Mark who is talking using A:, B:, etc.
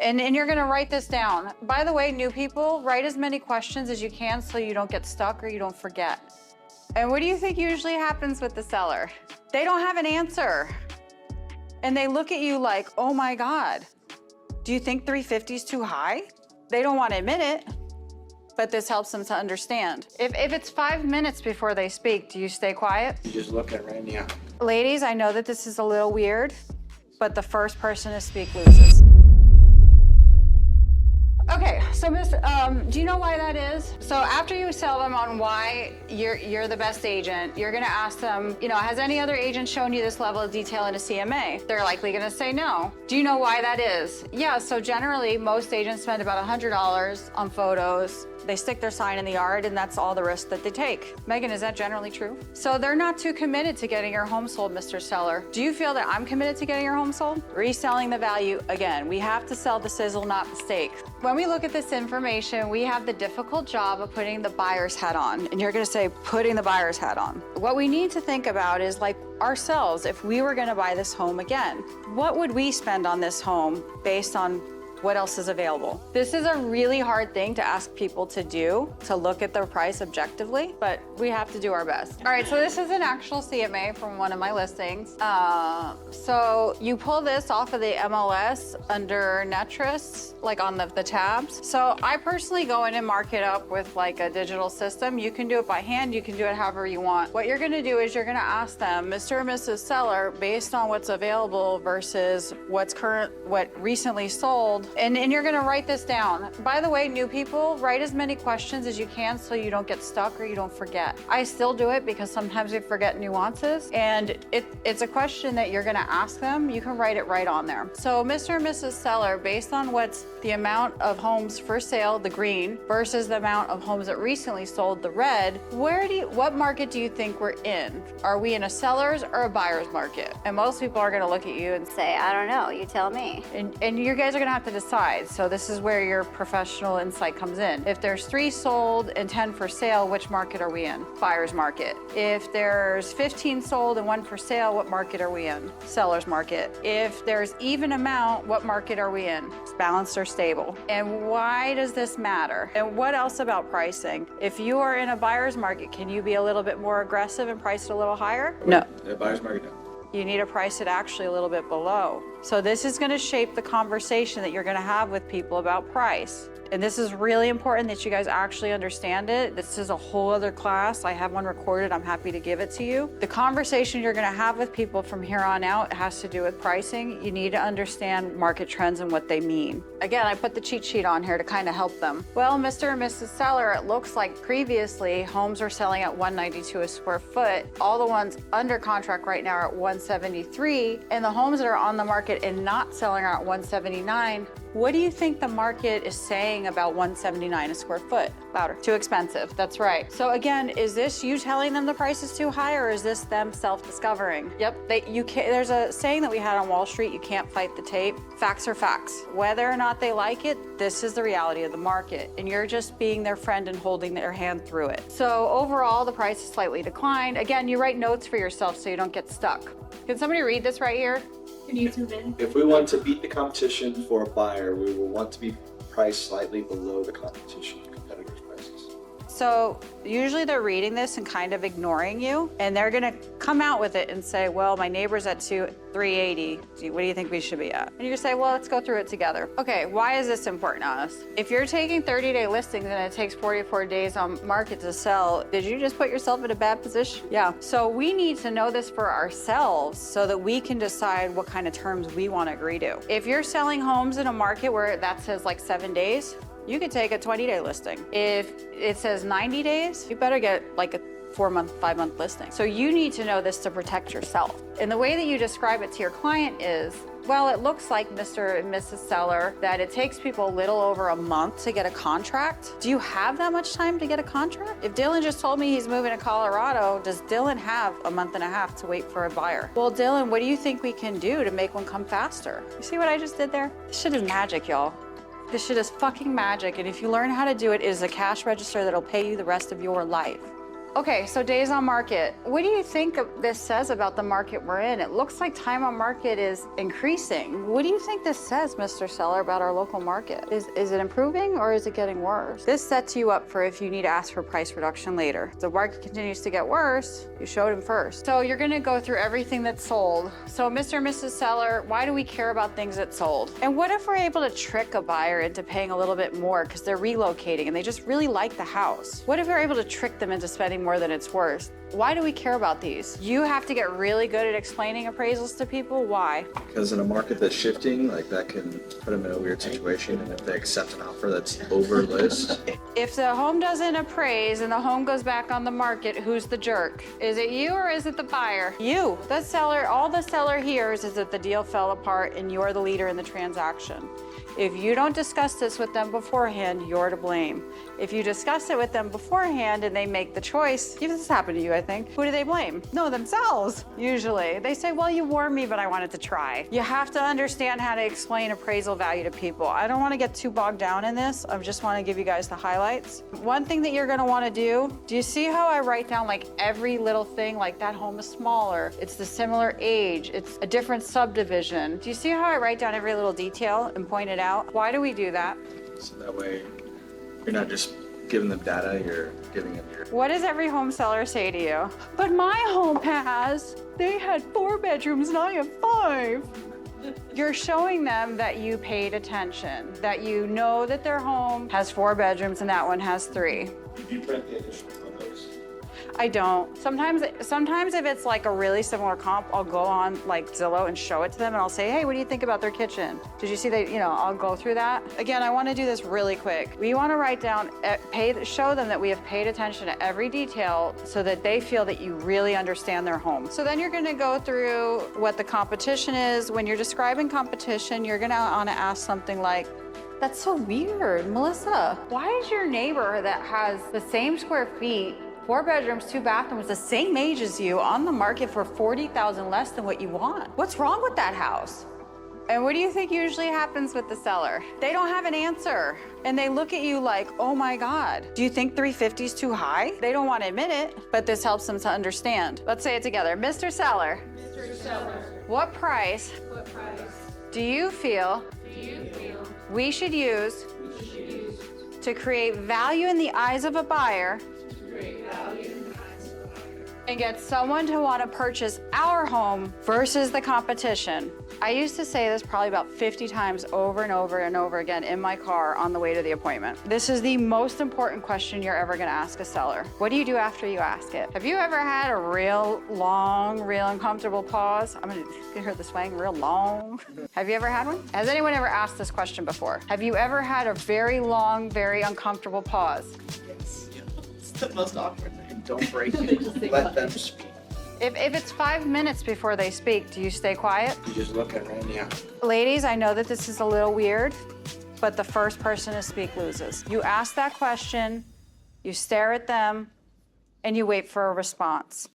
A: And you're gonna write this down. By the way, new people, write as many questions as you can so you don't get stuck or you don't forget. And what do you think usually happens with the seller? They don't have an answer. And they look at you like, oh my God, do you think 350 is too high? They don't want to admit it, but this helps them to understand. If it's 5 minutes before they speak, do you stay quiet?
B: You just look at right now.
A: Ladies, I know that this is a little weird, but the first person to speak loses. Okay, so Miss, do you know why that is? So after you sell them on why you're the best agent, you're gonna ask them, has any other agent shown you this level of detail in a CMA? They're likely gonna say no. Do you know why that is? Yeah, so generally most agents spend about $100 on photos. They stick their sign in the yard and that's all the risk that they take. Megan, is that generally true? So they're not too committed to getting your home sold, Mr. Seller. Do you feel that I'm committed to getting your home sold? Reselling the value, again, we have to sell the sizzle, not the steak. When we look at this information, we have the difficult job of putting the buyer's hat on. And you're gonna say, putting the buyer's hat on. What we need to think about is like ourselves, if we were gonna buy this home again, what would we spend on this home based on what else is available? This is a really hard thing to ask people to do, to look at their price objectively, but we have to do our best. All right, so this is an actual CMA from one of my listings. So you pull this off of the MLS under Netris, like on the tabs. So I personally go in and mark it up with like a digital system. You can do it by hand, you can do it however you want. What you're gonna do is you're gonna ask them, Mr. and Mrs. Seller, based on what's available versus what recently sold, and you're gonna write this down. By the way, new people, write as many questions as you can so you don't get stuck or you don't forget. I still do it because sometimes we forget nuances, and it's a question that you're gonna ask them. You can write it right on there. So Mr. and Mrs. Seller, based on what's the amount of homes for sale, the green, versus the amount of homes that recently sold, the red, what market do you think we're in? Are we in a seller's or a buyer's market? And most people are gonna look at you and say, I don't know, you tell me. And you guys are gonna have to decide. So this is where your professional insight comes in. If there's 3 sold and 10 for sale, which market are we in? Buyer's market. If there's 15 sold and 1 for sale, what market are we in? Seller's market. If there's even amount, what market are we in? Balanced or stable. And why does this matter? And what else about pricing? If you are in a buyer's market, can you be a little bit more aggressive and price it a little higher? No.
B: The buyer's market, no.
A: You need to price it actually a little bit below. So this is going to shape the conversation that you're going to have with people about price. And this is really important that you guys actually understand it. This is a whole other class. I have one recorded. I'm happy to give it to you. The conversation you're going to have with people from here on out has to do with pricing. You need to understand market trends and what they mean. Again, I put the cheat sheet on here to kind of help them. Well, Mr. and Mrs. Seller, it looks like previously homes are selling at $192 a square foot. All the ones under contract right now are at $173, and the homes that are on the market and not selling are at $179. What do you think the market is saying about $179 a square foot? Louder. Too expensive. That's right. So again, is this you telling them the price is too high, or is this them self-discovering? Yep. There's a saying that we had on Wall Street, you can't fight the tape. Facts are facts. Whether or not they like it, this is the reality of the market, and you're just being their friend and holding their hand through it. So overall, the price is slightly declined. Again, you write notes for yourself so you don't get stuck. Can somebody read this right here?
C: Can you zoom in?
B: If we want to beat the competition for a buyer, we will want to be priced slightly below the competition's prices.
A: So usually they're reading this and kind of ignoring you, and they're gonna come out with it and say, well, my neighbor's at 380. What do you think we should be at? And you say, well, let's go through it together. Okay, why is this important to us? If you're taking 30-day listings and it takes 44 days on market to sell, did you just put yourself in a bad position? Yeah. So we need to know this for ourselves so that we can decide what kind of terms we want to agree to. If you're selling homes in a market where that says like 7 days, you could take a 20-day listing. If it says 90 days, you better get like a 4-month, 5-month listing. So you need to know this to protect yourself. And the way that you describe it to your client is, well, it looks like Mr. and Mrs. Seller that it takes people a little over a month to get a contract. Do you have that much time to get a contract? If Dylan just told me he's moving to Colorado, does Dylan have a month and a half to wait for a buyer? Well, Dylan, what do you think we can do to make one come faster? You see what I just did there? This shit is magic, y'all. This shit is fucking magic, and if you learn how to do it, it is a cash register that'll pay you the rest of your life. Okay, so days on market. What do you think this says about the market we're in? It looks like time on market is increasing. What do you think this says, Mr. Seller, about our local market? Is it improving or is it getting worse? This sets you up for if you need to ask for price reduction later. If the market continues to get worse, you showed him first. So you're gonna go through everything that's sold. So Mr. and Mrs. Seller, why do we care about things that sold? And what if we're able to trick a buyer into paying a little bit more because they're relocating and they just really like the house? What if we're able to trick them into spending more than it's worth? Why do we care about these? You have to get really good at explaining appraisals to people. Why?
B: Because in a market that's shifting, like that can put them in a weird situation, and if they accept an offer that's over list.
A: If the home doesn't appraise and the home goes back on the market, who's the jerk? Is it you or is it the buyer? You. The seller, all the seller hears is that the deal fell apart and you're the leader in the transaction. If you don't discuss this with them beforehand, you're to blame. If you discuss it with them beforehand and they make the choice, this has happened to you, I think, who do they blame? No, themselves, usually. They say, well, you warned me, but I wanted to try. You have to understand how to explain appraisal value to people. I don't want to get too bogged down in this. I just want to give you guys the highlights. One thing that you're going to want to do you see how I write down like every little thing, like that home is smaller, it's the similar age, it's a different subdivision. Do you see how I write down every little detail and point it out? Why do we do that?
B: So that way, you're not just giving them data, you're giving them your...
A: What does every home seller say to you? But my home they had 4 bedrooms and I have 5. You're showing them that you paid attention, that you know that their home has 4 bedrooms and that one has 3.
B: Do you print the additional photos?
A: I don't. Sometimes if it's like a really similar comp, I'll go on like Zillow and show it to them and I'll say, hey, what do you think about their kitchen? Did you see that, I'll go through that. Again, I want to do this really quick. We want to write down, show them that we have paid attention to every detail so that they feel that you really understand their home. So then you're going to go through what the competition is. When you're describing competition, you're going to want to ask something like, that's so weird, Melissa. Why is your neighbor that has the same square feet, 4 bedrooms, 2 bathrooms, the same age as you, on the market for $40,000 less than what you want? What's wrong with that house? And what do you think usually happens with the seller? They don't have an answer. And they look at you like, oh my God, do you think 350 is too high? They don't want to admit it, but this helps them to understand. Let's say it together. Mr. Seller.
C: Mr. Seller.
A: What price do you feel we should use to create value in the eyes of a buyer and get someone to want to purchase our home versus the competition? I used to say this probably about 50 times over and over and over again in my car on the way to the appointment. This is the most important question you're ever going to ask a seller. What do you do after you ask it? Have you ever had a real long, real uncomfortable pause? I'm going to hear the swang, real long. Have you ever had one? Has anyone ever asked this question before? Have you ever had a very long, very uncomfortable pause?
C: Yes. It's the most awkward thing.
B: Don't break it. Let them speak.
A: If it's 5 minutes before they speak, do you stay quiet?
D: You just look at Randy. Yeah.
A: Ladies, I know that this is a little weird, but the first person to speak loses. You ask that question, you stare at them, and you wait for a response.